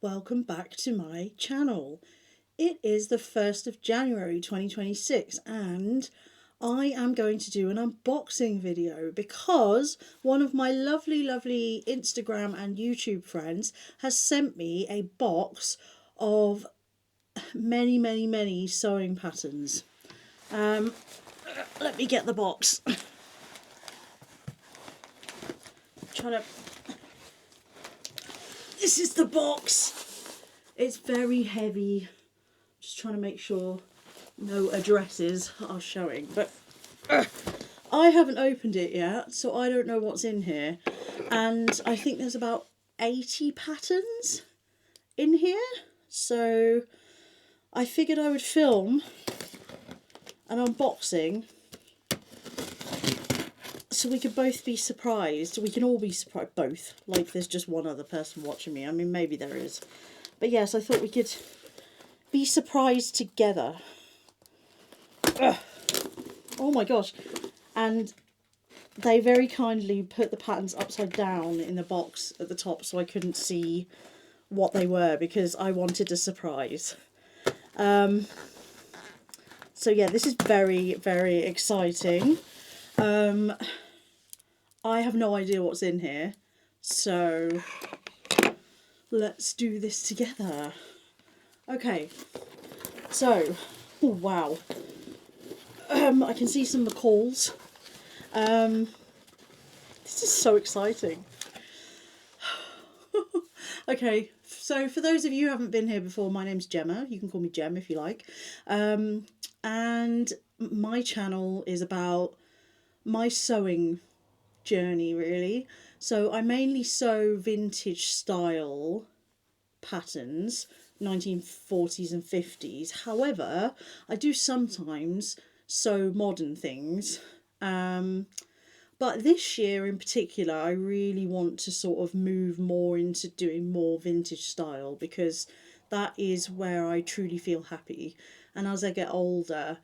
welcome back to my channel. It is the 1st of January 2026 and I am going to do an unboxing video because one of my lovely Instagram and YouTube friends has sent me a box of many sewing patterns. Let me get the box. This is the box. It's very heavy. Just trying to make sure no addresses are showing, but I haven't opened it yet, so I don't know what's in here. And I think there's about 80 patterns in here, so I figured I would film an unboxing so we could both be surprised. We can all be surprised, both. Like there's just one other person watching me. I mean, maybe there is. But yes, I thought we could be surprised together. Ugh. Oh my gosh. And they very kindly put the patterns upside down in the box at the top so I couldn't see what they were because I wanted a surprise. So yeah, this is very exciting. I have no idea what's in here, so let's do this together. Okay, so, oh wow, I can see some McCalls. This is so exciting. Okay, so for those of you who haven't been here before, my name's Gemma. You can call me Gem if you like. And my channel is about my sewing journey, really. So I mainly sew vintage style patterns, 1940s and 50s. However, I do sometimes sew modern things. But this year in particular, I really want to sort of move more into doing more vintage style because that is where I truly feel happy. And as I get older,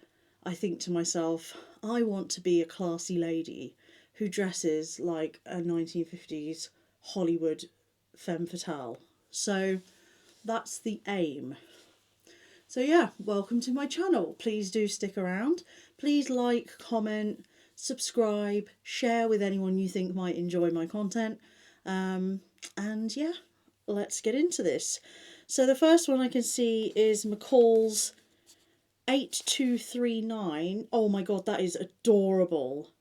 I think to myself, I want to be a classy lady who dresses like a 1950s Hollywood femme fatale. So that's the aim. So yeah, welcome to my channel. Please do stick around. Please like, comment, subscribe, share with anyone you think might enjoy my content. And yeah, let's get into this. So the first one I can see is McCall's 8239. Oh my god, that is adorable.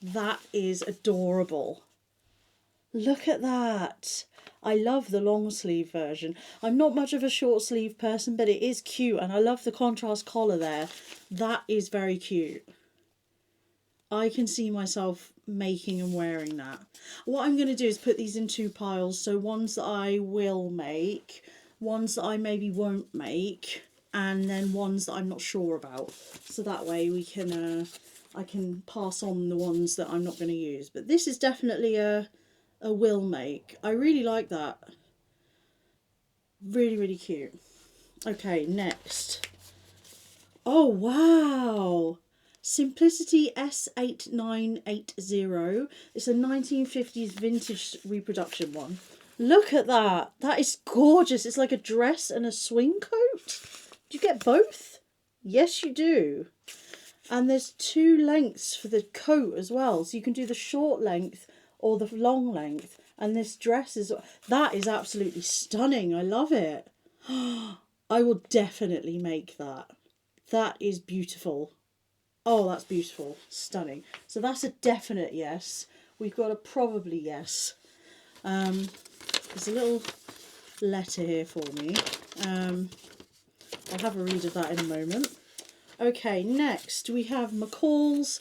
That is adorable. Look at that. I love the long sleeve version. I'm not much of a short sleeve person, but it is cute and I love the contrast collar there. That is very cute. I can see myself making and wearing that. What I'm going to do is put these in two piles. So ones that I will make, ones that I maybe won't make, and then ones that I'm not sure about. So that way we can, I can pass on the ones that I'm not going to use. But this is definitely a will make. I really like that. Really cute. Okay, next. Oh wow. Simplicity S8980. It's a 1950s vintage reproduction one. Look at that. That is gorgeous. It's like a dress and a swing coat. Do you get both? Yes, you do. And there's two lengths for the coat as well. So you can do the short length or the long length. And this dress is, that is absolutely stunning. I love it. I will definitely make that. That is beautiful. Oh, that's beautiful. Stunning. So that's a definite yes. We've got a probably yes. There's a little letter here for me. I'll have a read of that in a moment. Okay, next we have McCall's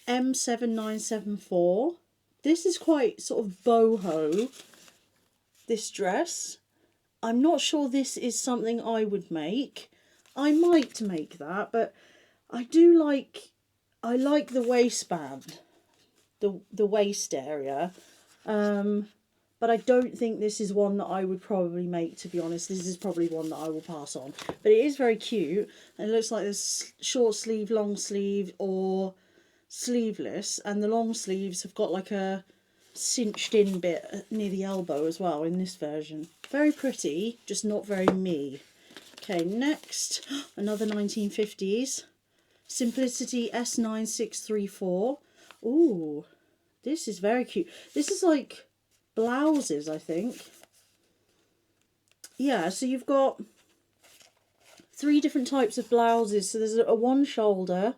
M7974. This is quite sort of boho, this dress. I'm not sure this is something I would make. I might make that, but I do like, I like the waistband, the waist area, but I don't think this is one that I would probably make, to be honest. This is probably one that I will pass on, but it is very cute, and it looks like there's short sleeve, long sleeve, or sleeveless, and the long sleeves have got like a cinched in bit near the elbow as well in this version. Very pretty, just not very me. Okay, next, another 1950s. Simplicity S9634. Ooh, this is very cute. This is like blouses, I think. Yeah, so you've got 3 different types of blouses. So there's a one shoulder,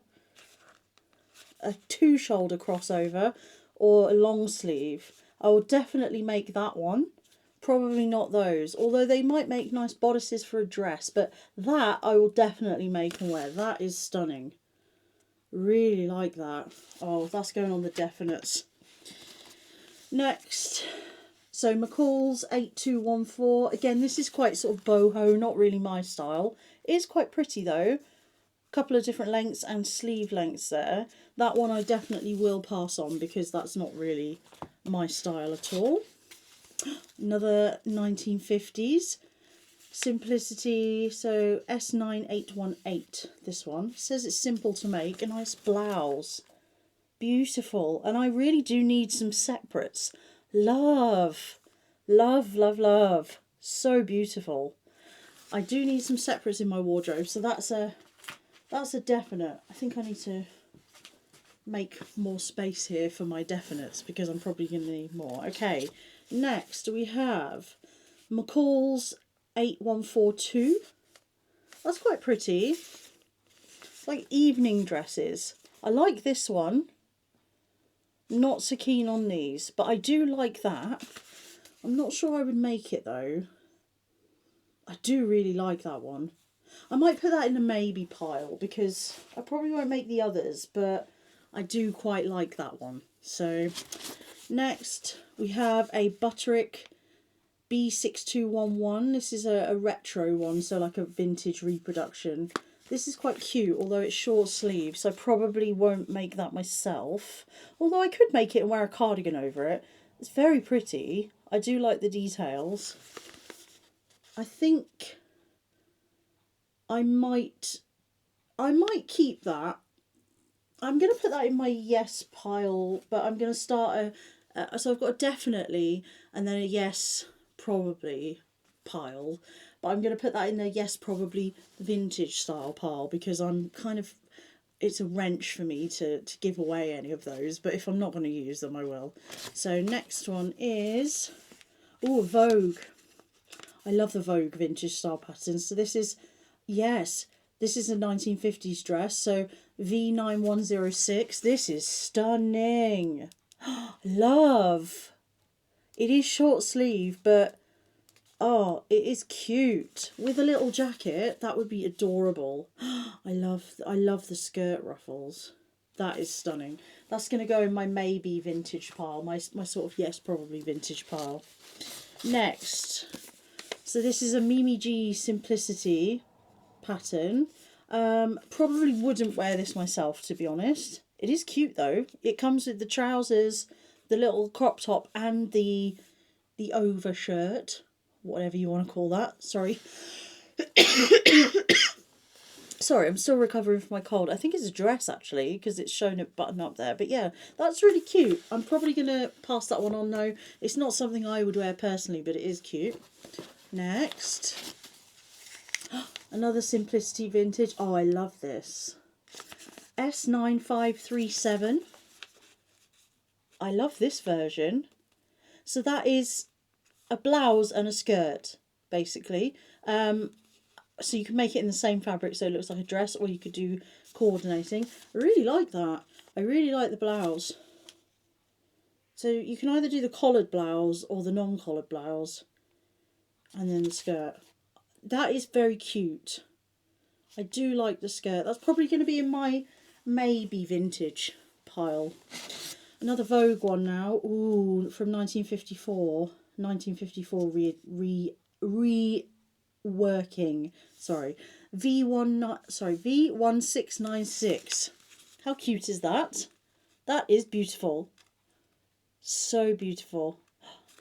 a 2 shoulder crossover, or a long sleeve. I will definitely make that one. Probably not those, although they might make nice bodices for a dress, but that I will definitely make and wear. That is stunning. Really like that. Oh, that's going on the definites. Next, so McCall's 8214. Again, this is quite sort of boho, not really my style. It is quite pretty though. Couple of different lengths and sleeve lengths there. That one I definitely will pass on because that's not really my style at all. Another 1950s. Simplicity, so S9818, this one. Says it's simple to make, a nice blouse. Beautiful. And I really do need some separates. Love. Love, love, love. So beautiful. I do need some separates in my wardrobe, so that's a definite. I think I need to make more space here for my definites because I'm probably going to need more. Okay, next we have McCall's 8142. That's quite pretty. It's like evening dresses. I like this one. Not so keen on these, but I do like that. I'm not sure I would make it though. I do really like that one. I might put that in the maybe pile because I probably won't make the others, but I do quite like that one. So next we have a Butterick B6211. This is a retro one, so like a vintage reproduction. This is quite cute, although it's short sleeve, so I probably won't make that myself. Although I could make it and wear a cardigan over it. It's very pretty. I do like the details. I think I might keep that. I'm going to put that in my yes pile, but I'm going to start so I've got a definitely and then a yes probably pile, but I'm going to put that in the yes probably vintage style pile because I'm kind of, it's a wrench for me to give away any of those, but if I'm not going to use them I will. So next one is, oh, Vogue. I love the Vogue vintage style patterns. So this is, yes, this is a 1950s dress, so V9106. This is stunning. Love. It is short sleeve, but oh, it is cute. With a little jacket, that would be adorable. I love the skirt ruffles. That is stunning. That's going to go in my maybe vintage pile, my sort of yes, probably vintage pile. Next, so this is a Mimi G Simplicity pattern. Probably wouldn't wear this myself, to be honest. It is cute though. It comes with the trousers, the little crop top, and the overshirt, whatever you want to call that. Sorry. Sorry, I'm still recovering from my cold. I think it's a dress actually, because it's shown it button up there. But yeah, that's really cute. I'm probably going to pass that one on though. It's not something I would wear personally, but it is cute. Next, another Simplicity vintage. Oh, I love this. S9537. I love this version. So that is a blouse and a skirt, basically. So you can make it in the same fabric so it looks like a dress, or you could do coordinating. I really like that. I really like the blouse. So you can either do the collared blouse or the non-collared blouse. And then the skirt. That is very cute. I do like the skirt. That's probably going to be in my maybe vintage pile. Another Vogue one now. Ooh, from 1954. 1954 reworking. Sorry. V1696. How cute is that? That is beautiful. So beautiful.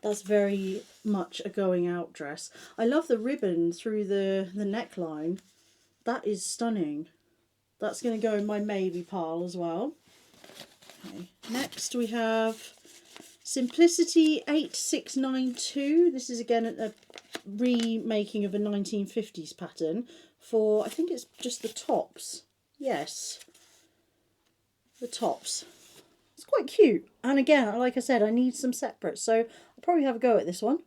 That's very much a going out dress. I love the ribbon through the neckline. That is stunning. That's going to go in my maybe pile as well. Okay. Next we have Simplicity 8692. This is again a remaking of a 1950s pattern for, I think it's just the tops. Yes, the tops. It's quite cute. And again, like I said, I need some separates, so I'll probably have a go at this one.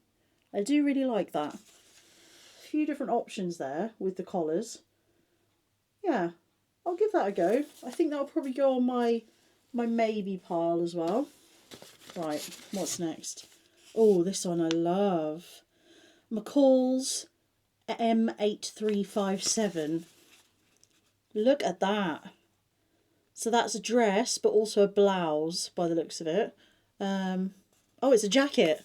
I do really like that. A few different options there with the collars. Yeah, I'll give that a go. I think that'll probably go on my maybe pile as well. Right, what's next? Oh, this one I love. McCall's M8357. Look at that. So that's a dress, but also a blouse by the looks of it. Oh, it's a jacket.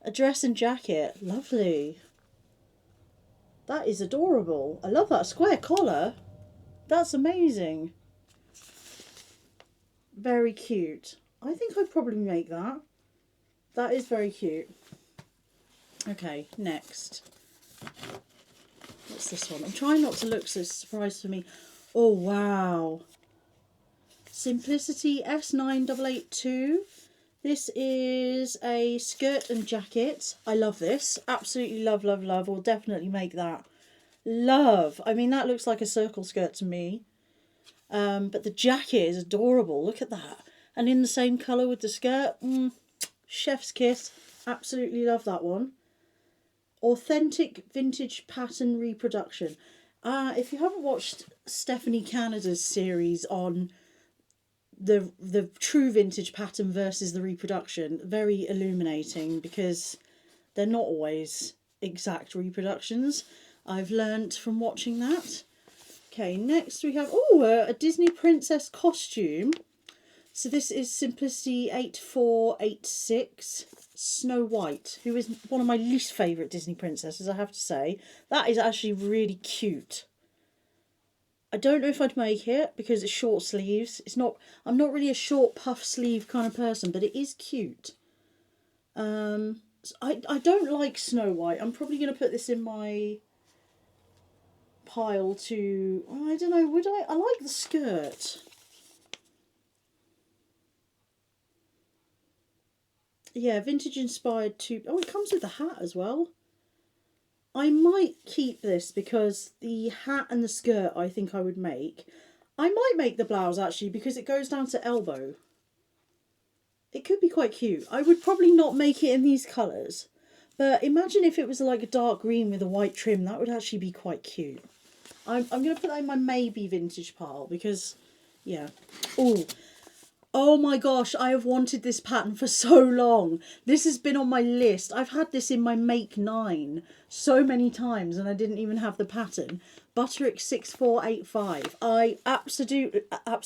A dress and jacket. Lovely. That is adorable. I love that square collar. That's amazing. Very cute. I think I'd probably make that. That is very cute. Okay, next. What's this one? I'm trying not to look so surprised for me. Oh, wow. Simplicity S9882. This is a skirt and jacket. I love this. Absolutely love, love, love. We'll definitely make that. Love. I mean, that looks like a circle skirt to me. But the jacket is adorable. Look at that. And in the same colour with the skirt. Chef's kiss. Absolutely love that one. Authentic vintage pattern reproduction. If you haven't watched Stephanie Canada's series on the true vintage pattern versus the reproduction, very illuminating because they're not always exact reproductions. I've learnt from watching that. Okay, next we have a Disney princess costume. So this is Simplicity 8486, Snow White, who is one of my least favourite Disney princesses, I have to say. That is actually really cute. I don't know if I'd make it because it's short sleeves. I'm not really a short puff sleeve kind of person, but it is cute. I don't like Snow White. I'm probably going to put this in my pile to, I don't know, would I? I like the skirt. Yeah, vintage inspired too. Oh, it comes with the hat as well. I might keep this because the hat and the skirt I think I would make. I might make the blouse actually because it goes down to elbow. It could be quite cute. I would probably not make it in these colours. But imagine if it was like a dark green with a white trim. That would actually be quite cute. I'm going to put that in my maybe vintage pile because, yeah. Oh my gosh, I have wanted this pattern for so long. This has been on my list. I've had this in my Make 9 so many times and I didn't even have the pattern. Butterick 6485. I absolutely, I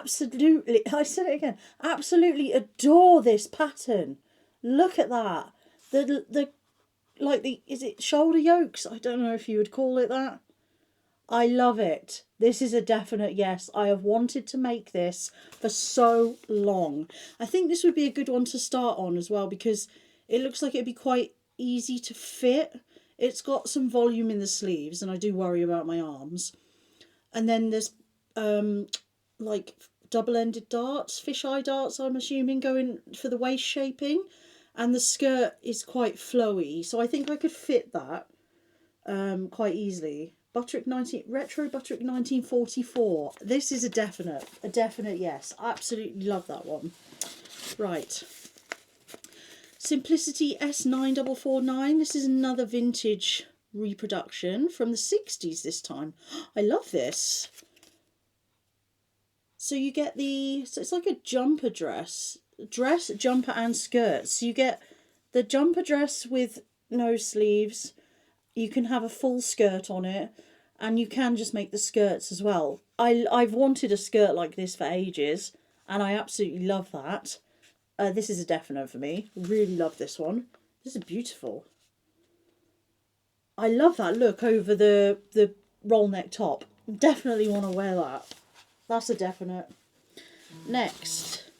said it again, absolutely adore this pattern. Look at that. Is it shoulder yokes? I don't know if you would call it that. I love it. This is a definite yes. I have wanted to make this for so long. I think this would be a good one to start on as well because it looks like it'd be quite easy to fit. It's got some volume in the sleeves and I do worry about my arms. And then there's like double-ended darts, fisheye darts I'm assuming, going for the waist shaping. And the skirt is quite flowy. So I think I could fit that quite easily. Retro Butterick 1944. This is a definite yes. I absolutely love that one. Right. Simplicity S9449. This is another vintage reproduction from the 60s this time. I love this. So you get so it's like a jumper dress, jumper and skirt. So you get the jumper dress with no sleeves. You can have a full skirt on it and you can just make the skirts as well. I've wanted a skirt like this for ages and I absolutely love that. This is a definite for me. Really love this one. This is beautiful. I love that look over the roll neck top. Definitely want to wear that. That's a definite. Next,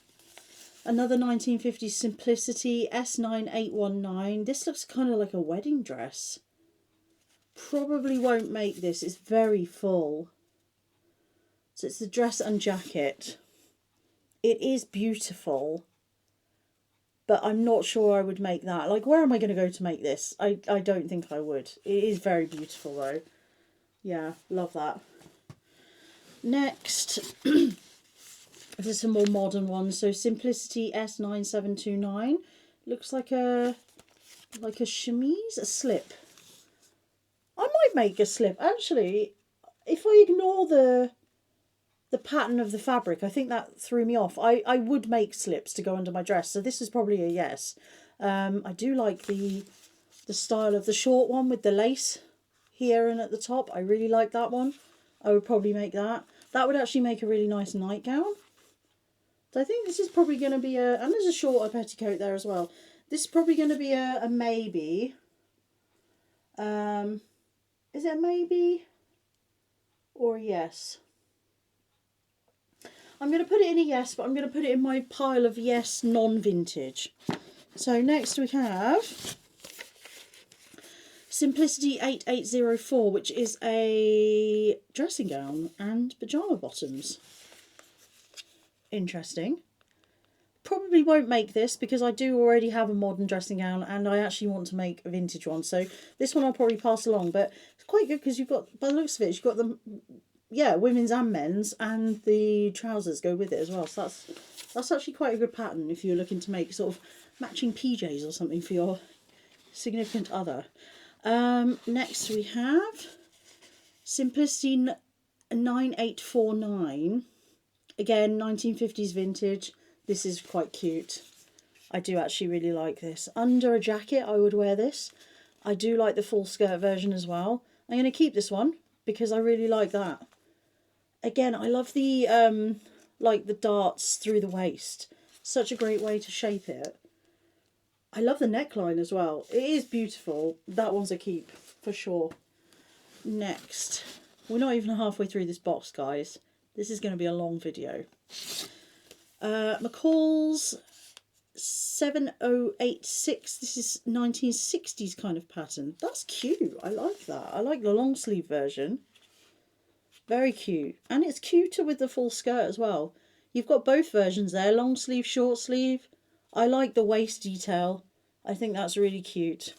another 1950s Simplicity S9819. This looks kind of like a wedding dress. Probably won't make this. It's very full. So it's the dress and jacket. It is beautiful. but I'm not sure I would make that. Like, where am I going to go to make this? I don't think I would. It is very beautiful though. Yeah, love that. Next, this is a more modern one. So Simplicity S9729. Looks like a chemise, a slip. I might make a slip. Actually, if I ignore the pattern of the fabric, I think that threw me off. I would make slips to go under my dress, so this is probably a yes. I do like the style of the short one with the lace here and at the top. I really like that one. I would probably make that. That would actually make a really nice nightgown. So I think this is probably going to be a... And there's a shorter petticoat there as well. This is probably going to be a maybe. Is it a maybe or a yes? I'm going to put it in a yes, but I'm going to put it in my pile of yes non-vintage. So next we have Simplicity 8804, which is a dressing gown and pyjama bottoms. Interesting. Probably won't make this because I do already have a modern dressing gown and I actually want to make a vintage one. So this one I'll probably pass along, but it's quite good because you've got, by the looks of it, you've got the, yeah, women's and men's, and the trousers go with it as well. So that's actually quite a good pattern if you're looking to make sort of matching PJs or something for your significant other. Next we have Simplicity 9849. Again, 1950s vintage. This is quite cute. I do actually really like this. Under a jacket, I would wear this. I do like the full skirt version as well. I'm going to keep this one because I really like that. Again, I love the like the darts through the waist. Such a great way to shape it. I love the neckline as well. It is beautiful. That one's a keep for sure. Next, we're not even halfway through this box, guys. This is going to be a long video. McCall's 7086. This is 1960s kind of pattern. That's cute. I like that. I like the long sleeve version. Very cute. And it's cuter with the full skirt as well. You've got both versions there. Long sleeve, short sleeve. I like the waist detail. I think that's really cute.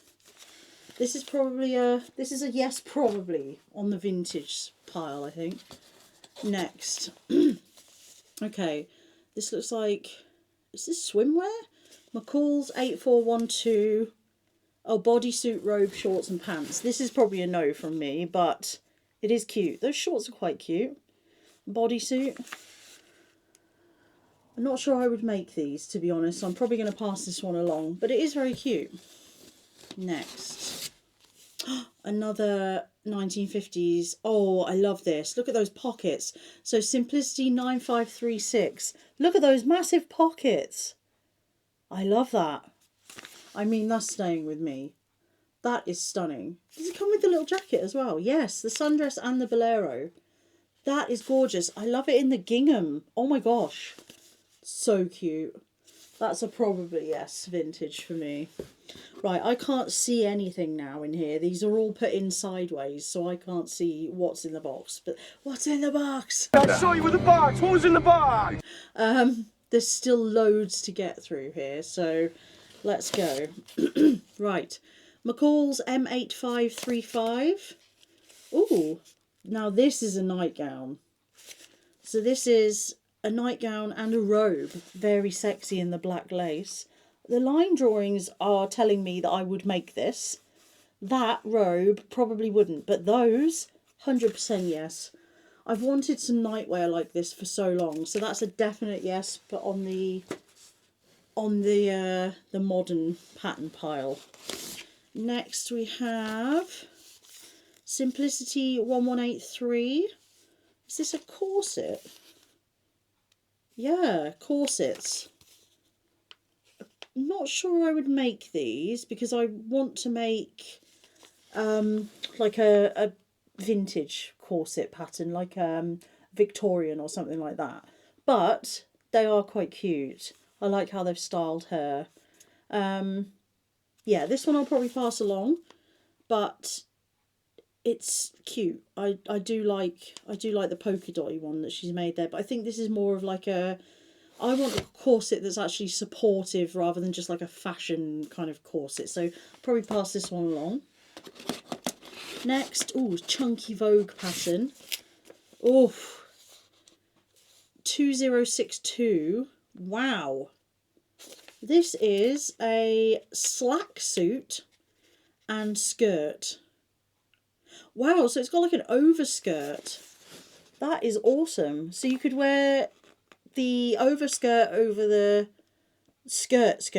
This is probably a yes probably on the vintage pile, I think. Next. Okay. This looks like, is this swimwear? McCall's 8412. Oh, bodysuit, robe, shorts and pants. This is probably a no from me, but it is cute. Those shorts are quite cute. Bodysuit. I'm not sure I would make these, to be honest. I'm probably going to pass this one along, but it is very cute. Next. Another 1950s. Oh, I love this. Look at those pockets. So Simplicity 9536. Look at those massive pockets. I love that. I mean, that's staying with me. That is stunning. Does it come with the little jacket as well? Yes, the sundress and the bolero. That is gorgeous. I love it in the gingham. Oh my gosh. So cute. That's a probably yes vintage for me. Right, I can't see anything now in here. These are all put in sideways, so I can't see what's in the box. But what's in the box? I saw you with the box. What was in the box? There's still loads to get through here, so let's go. Right, McCall's M8535. Ooh, now this is a nightgown. So this is a nightgown and a robe. Very sexy in the black lace. The line drawings are telling me that I would make this. That robe probably wouldn't, but those, 100% yes. I've wanted some nightwear like this for so long, so that's a definite yes, but on the modern pattern pile. Next we have Simplicity 1183. Is this a corset? Yeah, corsets. I'm not sure I would make these because I want to make like a vintage corset pattern, like Victorian or something like that. But they are quite cute. I like how they've styled her. Yeah, this one I'll probably pass along, but it's cute. I do like the polka dotty one that she's made there, but I think this is more of like a I want a corset that's actually supportive rather than just like a fashion kind of corset. So I'll probably pass this one along. Next, oh, chunky Vogue pattern. Oh, 2062. Wow. This is a slack suit and skirt. Wow, so it's got like an overskirt. That is awesome. So you could wear the overskirt over the skirt.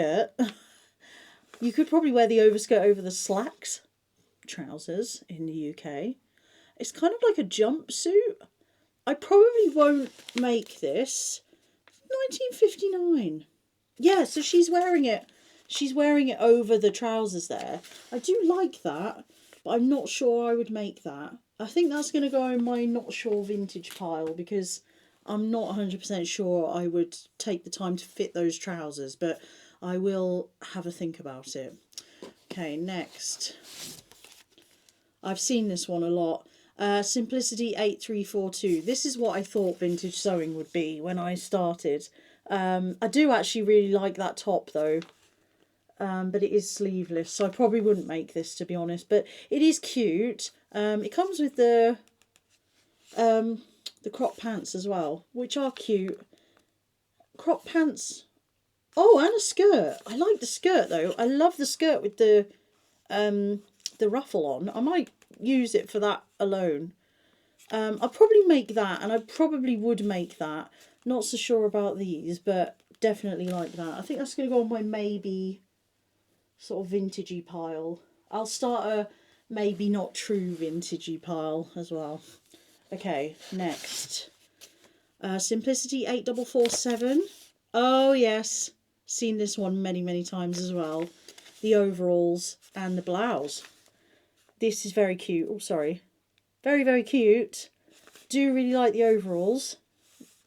You could probably wear the overskirt over the slacks trousers in the UK. It's kind of like a jumpsuit. I probably won't make this. 1959. Yeah, so she's wearing it. She's wearing it over the trousers there. I do like that, but I'm not sure I would make that. I think that's going to go in my not sure vintage pile because I'm not 100% sure I would take the time to fit those trousers, but I will have a think about it. Okay, next. I've seen this one a lot. Simplicity 8342. This is what I thought vintage sewing would be when I started. I do actually really like that top though, but it is sleeveless, so I probably wouldn't make this, to be honest, but it is cute. It comes with the crop pants as well, which are cute. Crop pants. Oh, and a skirt. I like the skirt though. I love the skirt with the ruffle on. I might use it for that alone. I'll probably make that, and I probably would make that. Not so sure about these, but definitely like that. I think that's going to go on my maybe sort of vintagey pile. I'll start a maybe not true vintagey pile as well. Okay, next. Simplicity 8447. Oh yes, seen this one many times as well. The overalls and the blouse. This is very cute. Oh, sorry. Very cute. Do really like the overalls.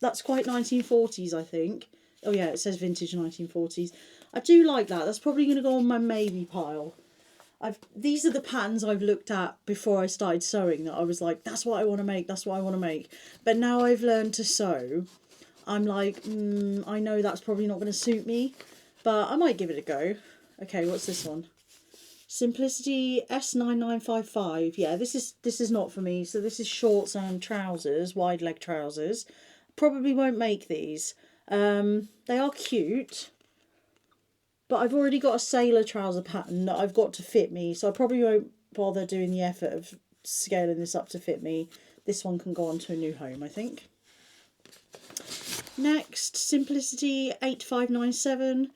That's quite 1940s, I think. Oh yeah, it says vintage 1940s. I do like that. That's probably going to go on my maybe pile. These are the patterns I've looked at before I started sewing that I was like, that's what I want to make, that's what I want to make. But now I've learned to sew, I'm like, I know that's probably not going to suit me, but I might give it a go. Okay, what's this one? Simplicity S9955. Yeah, this is not for me. So this is shorts and trousers, wide leg trousers. Probably won't make these. They are cute, but I've already got a sailor trouser pattern that I've got to fit me, so I probably won't bother doing the effort of scaling this up to fit me. This one can go on to a new home, I think. Next, Simplicity 8597.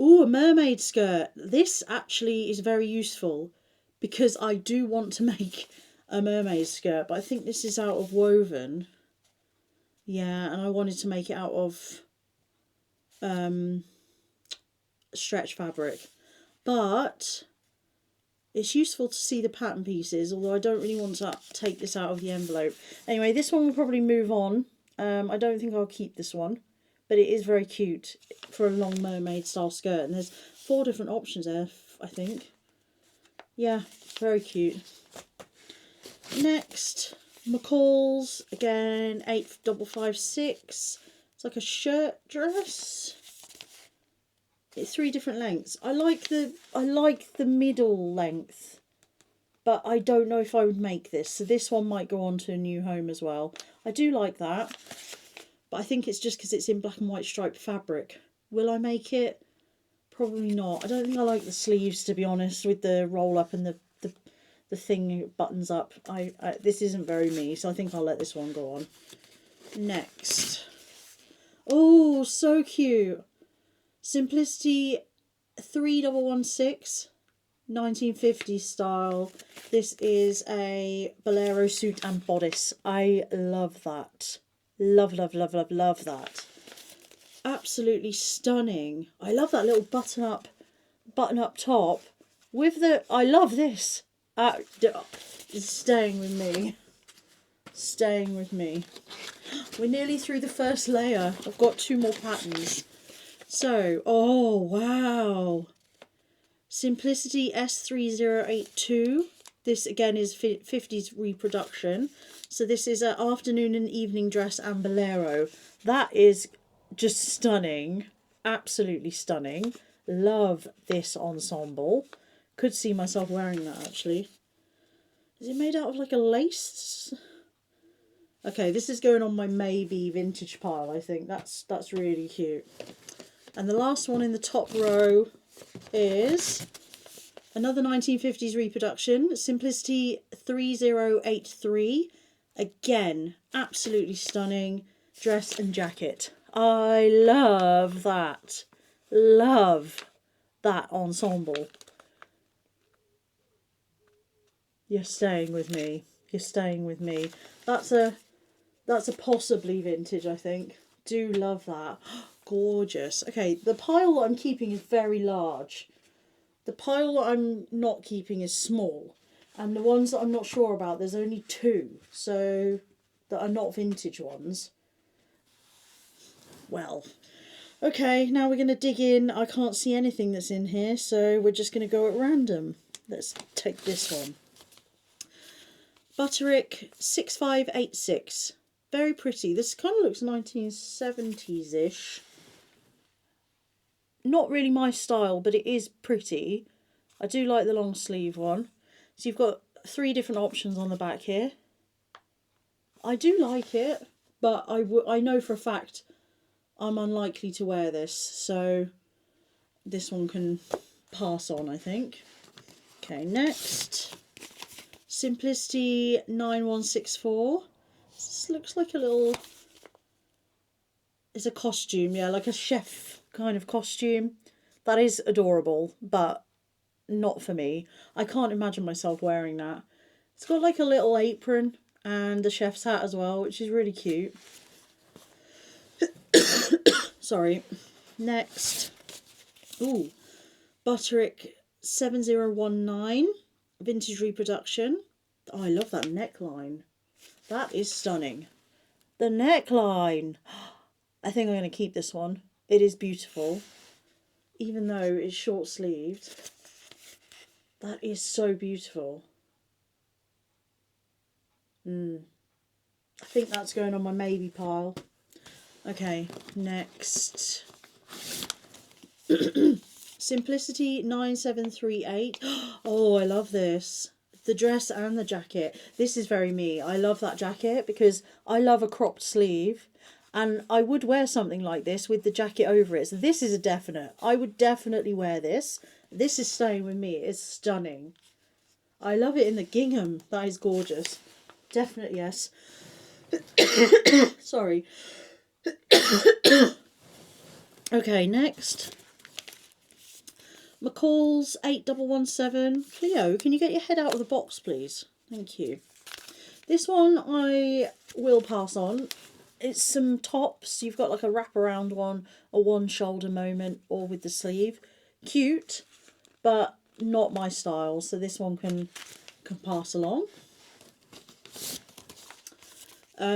Ooh, a mermaid skirt. This actually is very useful because I do want to make a mermaid skirt, but I think this is out of woven. Yeah, and I wanted to make it out of stretch fabric. But it's useful to see the pattern pieces, although I don't really want to take this out of the envelope. Anyway, this one will probably move on. I don't think I'll keep this one, but it is very cute for a long mermaid style skirt, and there's 4 different options there, I think. Yeah, very cute. Next, McCall's, again, 8556. It's like a shirt dress. It's 3 different lengths. I like the middle length, but I don't know if I would make this. So this one might go on to a new home as well. I do like that, but I think it's just because it's in black and white striped fabric. Will I make it? Probably not. I don't think I like the sleeves, to be honest, with the roll up and the thing buttons up. This isn't very me, so I think I'll let this one go on. Next. Oh, so cute. Simplicity 3116, 1950s style. This is a bolero suit and bodice. I love that. Love that. Absolutely stunning. I love that little button up top with the, I love this. It's staying with me. Staying with me. We're nearly through the first layer. I've got 2 more patterns. So, oh wow. Simplicity S3082. This again is 50s reproduction. So this is an afternoon and evening dress and bolero. That is just stunning. Absolutely stunning. Love this ensemble. Could see myself wearing that actually. Is it made out of like a lace? Okay, this is going on my maybe vintage pile, I think. That's really cute. And the last one in the top row is another 1950s reproduction, Simplicity 3083. Again, absolutely stunning dress and jacket. I love that. Love that ensemble. You're staying with me. You're staying with me. That's a possibly vintage, I think. Do love that. Gorgeous. Okay, the pile that I'm keeping is very large. The pile that I'm not keeping is small. And the ones that I'm not sure about, there's only two. So, that are not vintage ones. Well, okay, now we're going to dig in. I can't see anything that's in here, so we're just going to go at random. Let's take this one. Butterick 6586. Very pretty. This kind of looks 1970s-ish. Not really my style, but it is pretty. I do like the long sleeve one. So you've got 3 different options on the back here. I do like it, but I know for a fact I'm unlikely to wear this, so this one can pass on, I think. Okay, next. Simplicity 9164. This looks like a little... It's a costume, yeah, like a chef kind of costume. That is adorable, but not for me. I can't imagine myself wearing that. It's got like a little apron and a chef's hat as well, which is really cute. Sorry. Next. Ooh. Butterick 7019. Vintage reproduction. Oh, I love that neckline. That is stunning. The neckline. I think I'm going to keep this one. It is beautiful. Even though it's short sleeved. That is so beautiful. I think that's going on my maybe pile. Okay, next. Simplicity 9738. Oh, I love this. The dress and the jacket. This is very me. I love that jacket because I love a cropped sleeve. And I would wear something like this with the jacket over it. So this is a definite. I would definitely wear this. This is staying with me. It's stunning. I love it in the gingham. That is gorgeous. Definitely yes. Sorry. Okay, next. McCall's 8117. Cleo, can you get your head out of the box, please? Thank you. This one I will pass on. It's some tops. You've got like a wraparound one, a one shoulder moment, or with the sleeve. Cute, but not my style. So this one can pass along.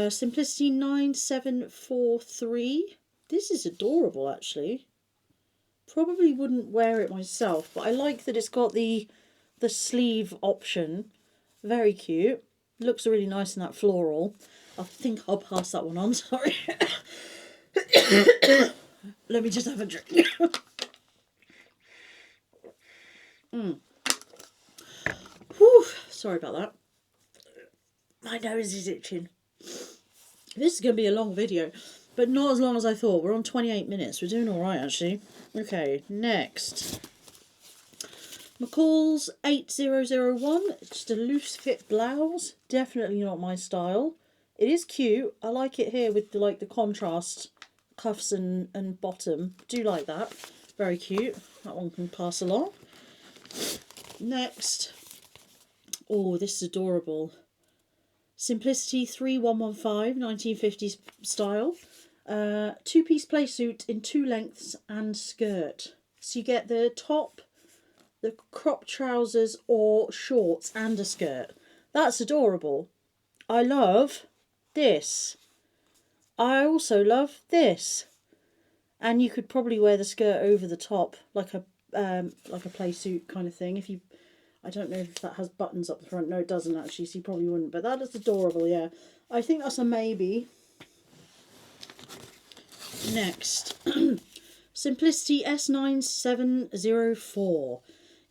Simplicity 9743. This is adorable, actually. Probably wouldn't wear it myself, but I like that it's got the sleeve option. Very cute. Looks really nice in that floral. I think I'll pass that one on, sorry. Let me just have a drink. Whew, sorry about that. My nose is itching. This is going to be a long video, but not as long as I thought. We're on 28 minutes. We're doing alright, actually. Okay, next. McCall's 8001. It's just a loose fit blouse. Definitely not my style. It is cute. I like it here with the contrast cuffs and bottom. Do like that. Very cute. That one can pass along. Next. Oh, this is adorable. Simplicity 3115, 1950s style. 2-piece play suit in 2 lengths and skirt. So you get the top, the crop trousers or shorts and a skirt. That's adorable. I love this. I also love this. And you could probably wear the skirt over the top like a play suit kind of thing. If you, I don't know if that has buttons up the front. No, it doesn't actually, so you probably wouldn't. But that is adorable, yeah. I think that's a maybe. Next, Simplicity S9704.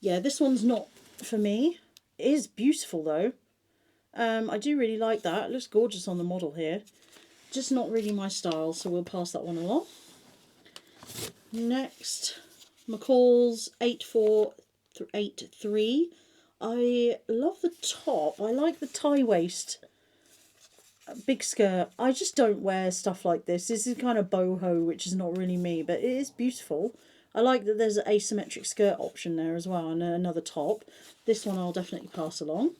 Yeah, this one's not for me. It is beautiful though. I do really like that. It looks gorgeous on the model here. Just not really my style, so we'll pass that one along. Next, McCall's 8483. I love the top. I like the tie waist, big skirt. I just don't wear stuff like this. This is kind of boho, which is not really me, but it is beautiful. I like that there's an asymmetric skirt option there as well, and another top. This one I'll definitely pass along.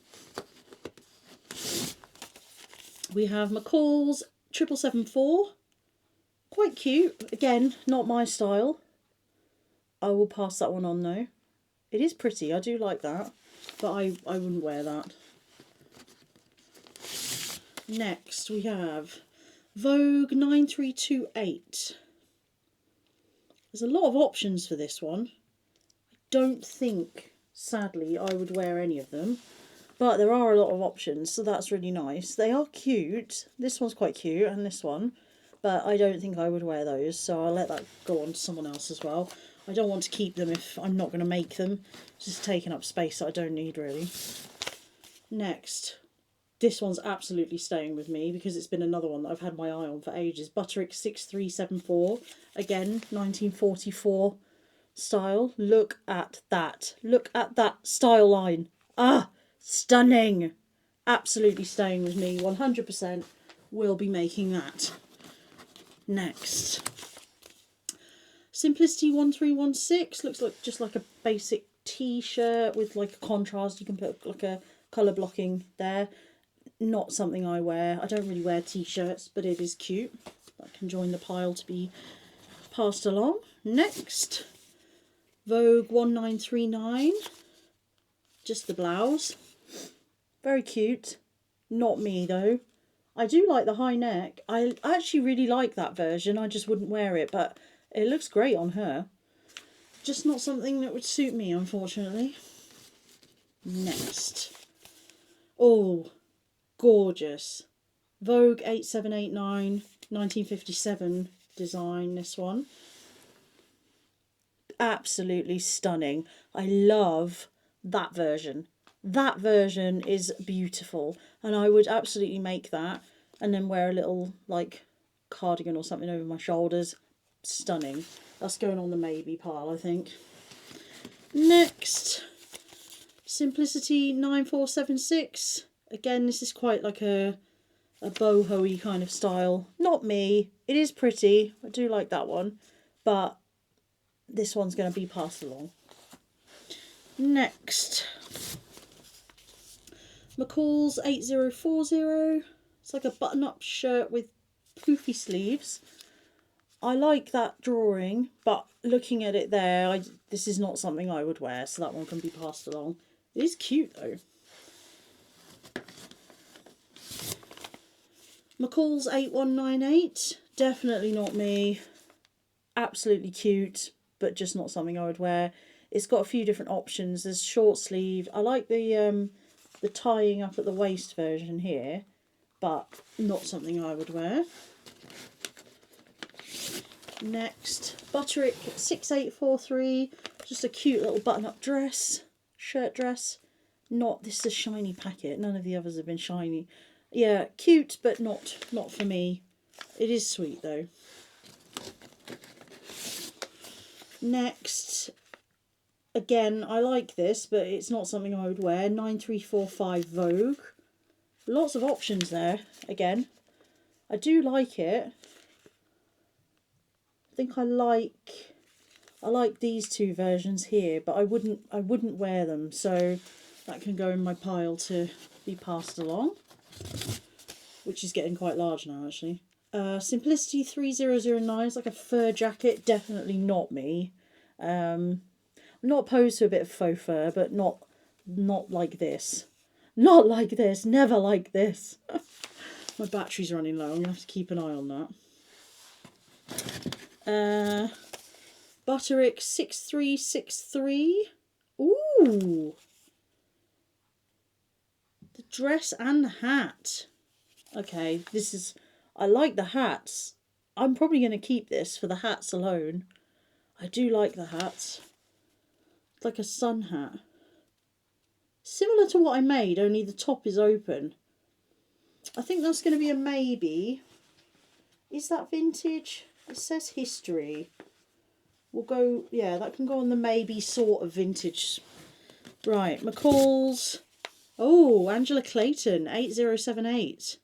We have McCall's 7774. Quite cute. Again, not my style. I will pass that one on though. It is pretty. I do like that, but I wouldn't wear that. Next we have Vogue 9328. There's a lot of options for this one. I don't think, sadly, I would wear any of them. But there are a lot of options, so that's really nice. They are cute. This one's quite cute, and this one. But I don't think I would wear those, so I'll let that go on to someone else as well. I don't want to keep them if I'm not going to make them. It's just taking up space that I don't need, really. Next. This one's absolutely staying with me because it's been another one that I've had my eye on for ages. Butterick 6374. Again, 1944 style. Look at that. Look at that style line. Ah! Stunning. Absolutely staying with me. 100% will be making that. Next. Simplicity 1316. Looks like just like a basic t-shirt with like a contrast. You can put like a colour blocking there. Not something I wear. I don't really wear t-shirts, but it is cute. That can join the pile to be passed along. Next. Vogue 1939. Just the blouse. Very cute. Not me though. I do like the high neck. I actually really like that version. I just wouldn't wear it, but it looks great on her. Just not something that would suit me, unfortunately. Next. Oh, gorgeous. Vogue 8789, 1957 design, this one. Absolutely stunning. I love that version. That version is beautiful, and I would absolutely make that and then wear a little like cardigan or something over my shoulders. Stunning. That's going on the maybe pile, I think. Next, Simplicity 9476. Again, this is quite like a boho-y kind of style. Not me. It is pretty. I do like that one, but this one's going to be passed along. Next, McCall's 8040. It's like a button-up shirt with poofy sleeves. I like that drawing, but looking at it there, this is not something I would wear, so that one can be passed along. It is cute though. McCall's 8198. Definitely not me. Absolutely cute, but just not something I would wear. It's got a few different options. There's short sleeve. I like the tying up at the waist version here, but not something I would wear. Next, Butterick 6843. Just a cute little button-up dress, shirt dress. This is a shiny packet. None of the others have been shiny. Yeah, cute, but not for me. It is sweet though. Next, again, I like this, but it's not something I would wear. 9345 Vogue. Lots of options there, again. I do like it. I think I like these two versions here, but I wouldn't wear them, so that can go in my pile to be passed along, which is getting quite large now actually. Simplicity 3009 is like a fur jacket. Definitely not me. I'm not opposed to a bit of faux fur, but not like this. Not like this. Never like this. My battery's running low. I'm going to have to keep an eye on that. Butterick 6363. Ooh. The dress and the hat. Okay, I like the hats. I'm probably going to keep this for the hats alone. I do like the hats. It's like a sun hat. Similar to what I made, only the top is open. I think that's going to be a maybe. Is that vintage? It says history. We'll go, yeah, that can go on the maybe sort of vintage. Right, McCall's. Oh, Angela Clayton, 8078.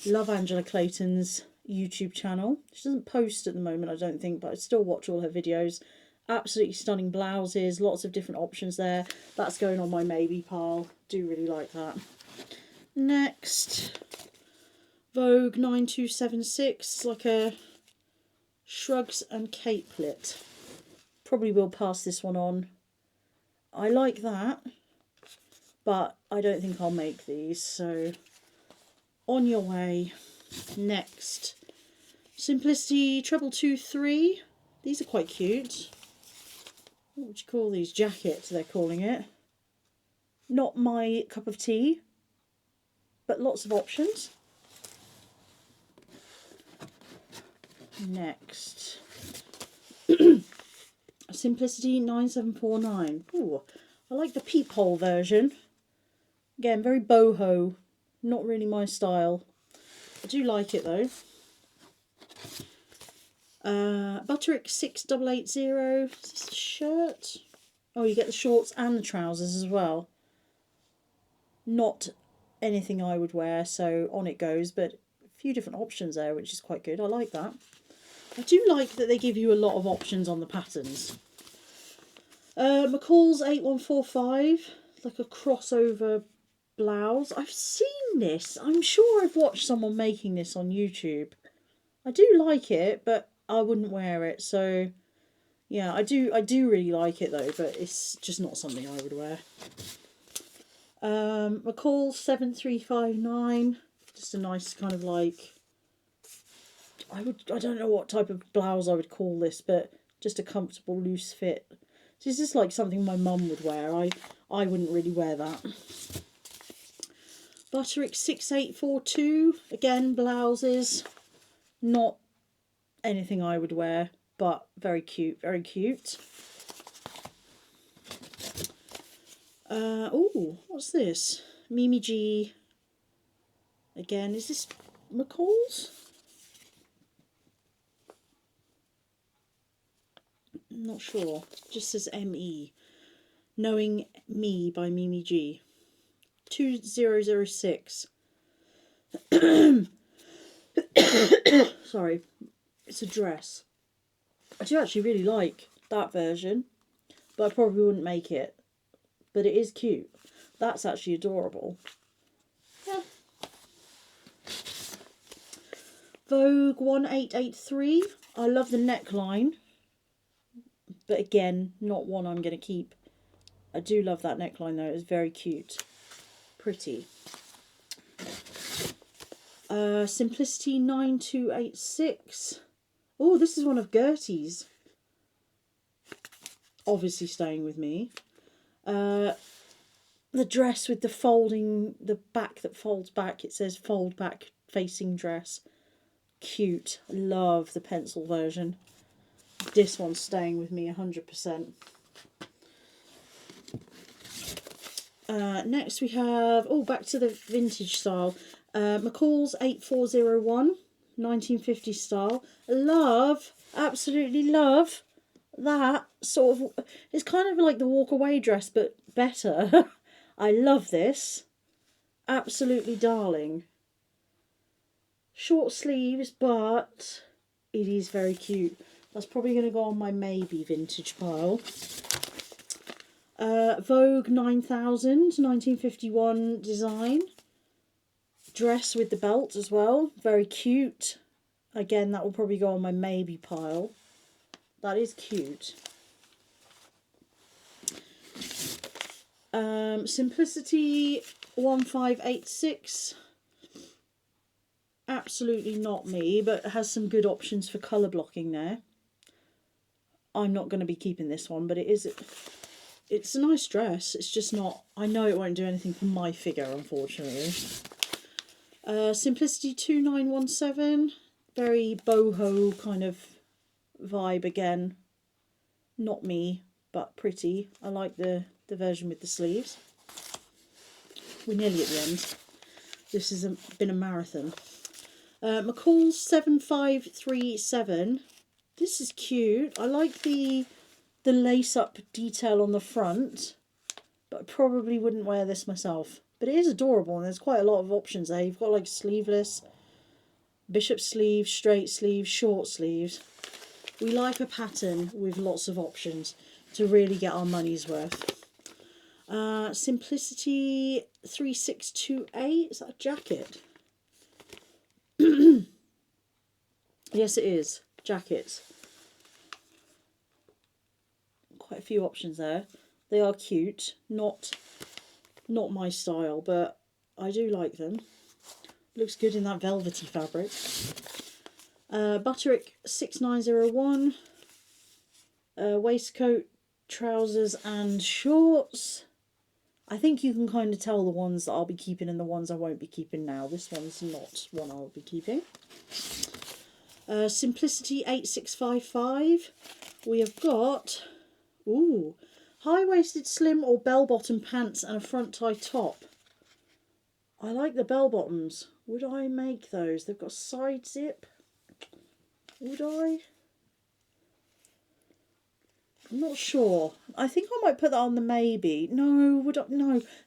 Love Angela Clayton's YouTube channel. She doesn't post at the moment, I don't think, but I still watch all her videos. Absolutely stunning blouses, lots of different options there. That's going on my maybe pile. Do really like that. Next, Vogue 9276, like a shrugs and capelet. Probably will pass this one on. I like that, but I don't think I'll make these, so on your way. Next, Simplicity Treble 23. These are quite cute. What would you call these? Jackets, they're calling it. Not my cup of tea, but lots of options. Next, Simplicity 9749. Ooh, I like the peephole version. Again, very boho. Not really my style. I do like it though. Butterick 6880. Is this a shirt? Oh, you get the shorts and the trousers as well. Not anything I would wear, so on it goes, but a few different options there, which is quite good. I like that. I do like that they give you a lot of options on the patterns. McCall's 8145, like a crossover blouse. I've seen this. I'm sure I've watched someone making this on YouTube. I do like it, but I wouldn't wear it. So yeah, I do really like it though, but it's just not something I would wear. McCall 7359, just a nice kind of like, I don't know what type of blouse I would call this, but just a comfortable loose fit. This is like something my mum would wear. I wouldn't really wear that. Butterick 6842, again blouses, not anything I would wear, but very cute, very cute. Oh, what's this? Mimi G. Again, is this McCall's? I'm not sure. It just says ME. Knowing Me by Mimi G. 2006. Sorry. It's a dress. I do actually really like that version, but I probably wouldn't make it. But it is cute. That's actually adorable. Yeah. Vogue 1883. I love the neckline, but again, not one I'm going to keep. I do love that neckline though. It's very cute. Pretty. Simplicity 9286. Oh, this is one of Gertie's. Obviously staying with me. The dress with the folding, the back that folds back. It says fold back facing dress. Cute. Love the pencil version. This one's staying with me 100%. Next we have, oh, back to the vintage style. McCall's 8401, 1950 style. Love, absolutely love that sort of, it's kind of like the walk away dress, but better. I love this. Absolutely darling. Short sleeves, but it is very cute. That's probably going to go on my maybe vintage pile. Vogue 9000, 1951 design. Dress with the belt as well. Very cute. Again, that will probably go on my maybe pile. That is cute. Simplicity 1586. Absolutely not me, but it has some good options for colour blocking there. I'm not going to be keeping this one, but it's a nice dress. It's just not, I know it won't do anything for my figure, unfortunately. Simplicity 2917. Very boho kind of vibe again. Not me, but pretty. I like the version with the sleeves. We're nearly at the end. This has been a marathon. McCall's 7537. This is cute. I like the lace-up detail on the front, but I probably wouldn't wear this myself. But it is adorable, and there's quite a lot of options there. You've got like sleeveless, bishop sleeves, straight sleeves, short sleeves. We like a pattern with lots of options to really get our money's worth. Simplicity 3628. Is that a jacket? Yes, it is. Jackets. Quite a few options there. They are cute. Not my style, but I do like them. Looks good in that velvety fabric. Butterick 6901. Waistcoat, trousers and shorts. I think you can kind of tell the ones that I'll be keeping and the ones I won't be keeping now. This one's not one I'll be keeping. Simplicity 8655. We have got, ooh, high-waisted slim or bell-bottom pants and a front-tie top. I like the bell-bottoms. Would I make those? They've got side zip. Would I? I'm not sure. I think I might put that on the maybe. No, would I?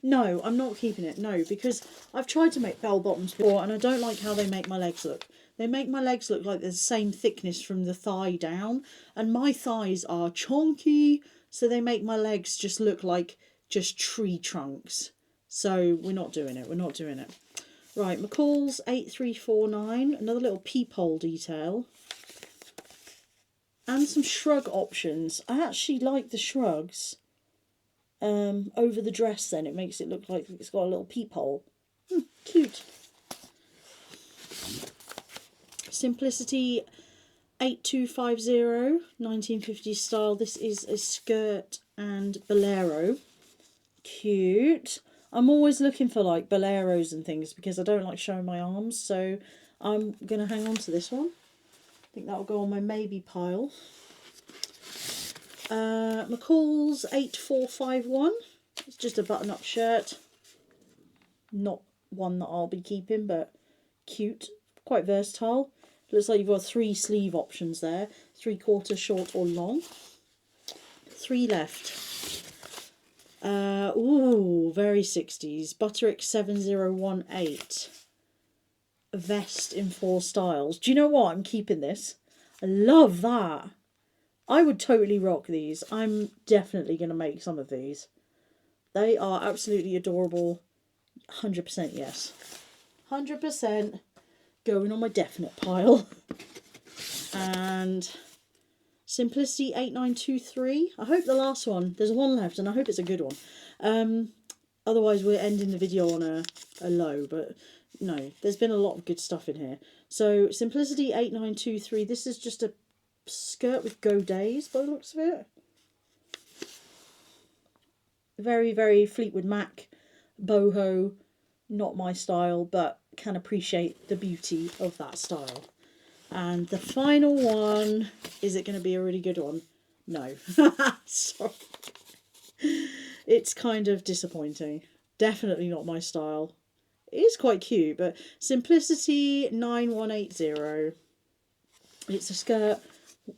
No, I'm not keeping it. No, because I've tried to make bell bottoms before and I don't like how they make my legs look. They make my legs look like they're the same thickness from the thigh down, and my thighs are chonky, so they make my legs just look like just tree trunks. So we're not doing it. We're not doing it. Right, McCall's 8349. Another little peephole detail. And some shrug options. I actually like the shrugs over the dress then. It makes it look like it's got a little peephole. Cute. Simplicity 8250, 1950s style. This is a skirt and bolero. Cute. I'm always looking for like boleros and things because I don't like showing my arms. So I'm going to hang on to this one. I think that'll go on my maybe pile. McCall's 8451. It's just a button-up shirt. Not one that I'll be keeping, but cute. Quite versatile. Looks like you've got 3 sleeve options there. 3/4, short or long. 3 left. Ooh, very 60s. Butterick 7018. A vest in 4 styles. Do you know what? I'm keeping this. I love that. I would totally rock these. I'm definitely going to make some of these. They are absolutely adorable. 100% yes. 100% going on my definite pile. And Simplicity 8923. I hope the last one, there's one left and I hope it's a good one. Otherwise we're ending the video on a low, but no, there's been a lot of good stuff in here. So Simplicity 8923, this is just a skirt with godets by the looks of it. Very, very Fleetwood Mac, boho, not my style, but can appreciate the beauty of that style. And the final one, is it going to be a really good one? No. Sorry. It's kind of disappointing. Definitely not my style. It is quite cute, but Simplicity 9180. It's a skirt.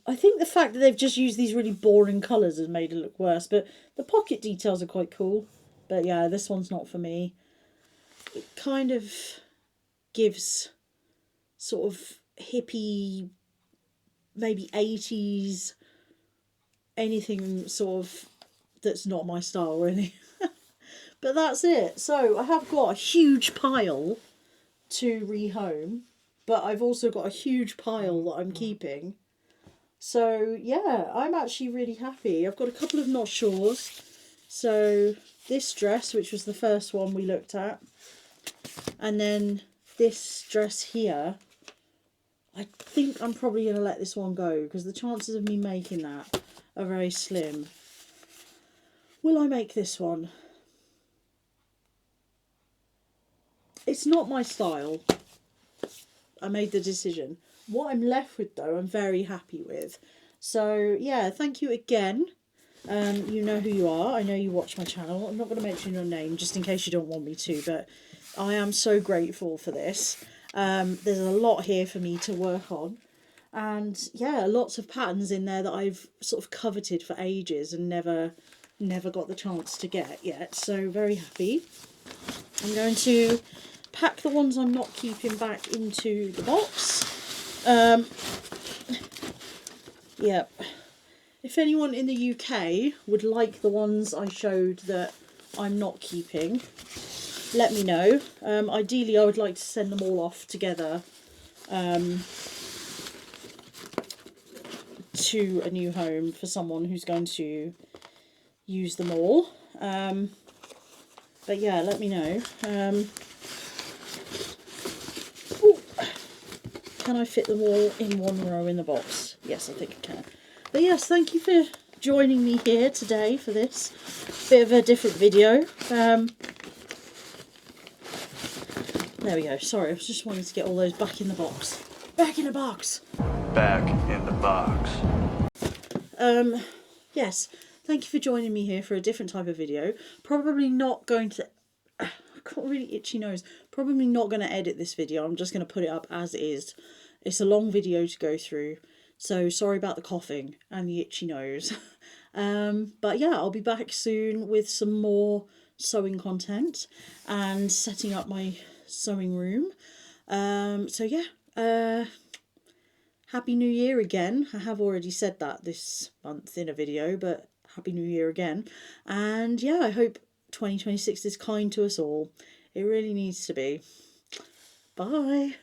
I think the fact that they've just used these really boring colours has made it look worse, but the pocket details are quite cool. But yeah, this one's not for me. It kind of gives sort of hippie, maybe 80s, anything sort of that's not my style really. But that's it. So I have got a huge pile to rehome, but I've also got a huge pile that I'm keeping. So yeah, I'm actually really happy. I've got a couple of not sures. So this dress, which was the first one we looked at, and then this dress here, I think I'm probably going to let this one go because the chances of me making that are very slim. Will I make this one? It's not my style. I made the decision. What I'm left with though, I'm very happy with. So yeah, thank you again. You know who you are. I know you watch my channel. I'm not going to mention your name just in case you don't want me to, but I am so grateful for this. There's a lot here for me to work on. And yeah, lots of patterns in there that I've sort of coveted for ages and never got the chance to get yet. So very happy. I'm going to pack the ones I'm not keeping back into the box. Yep. If anyone in the UK would like the ones I showed that I'm not keeping, let me know. Ideally, I would like to send them all off together to a new home for someone who's going to use them all. But yeah, let me know. Can I fit them all in one row in the box? Yes, I think I can. But yes, thank you for joining me here today for this bit of a different video. There we go. Sorry, I was just wanting to get all those back in the box. Back in the box! Back in the box. Yes, thank you for joining me here for a different type of video. Probably not going to... I've got a really itchy nose. Probably not going to edit this video. I'm just going to put it up as is. It's a long video to go through. So sorry about the coughing and the itchy nose. But yeah, I'll be back soon with some more sewing content and setting up my sewing room. So yeah, Happy New Year again. I have already said that this month in a video, but Happy New Year again. And yeah, I hope 2026 is kind to us all. It really needs to be. Bye.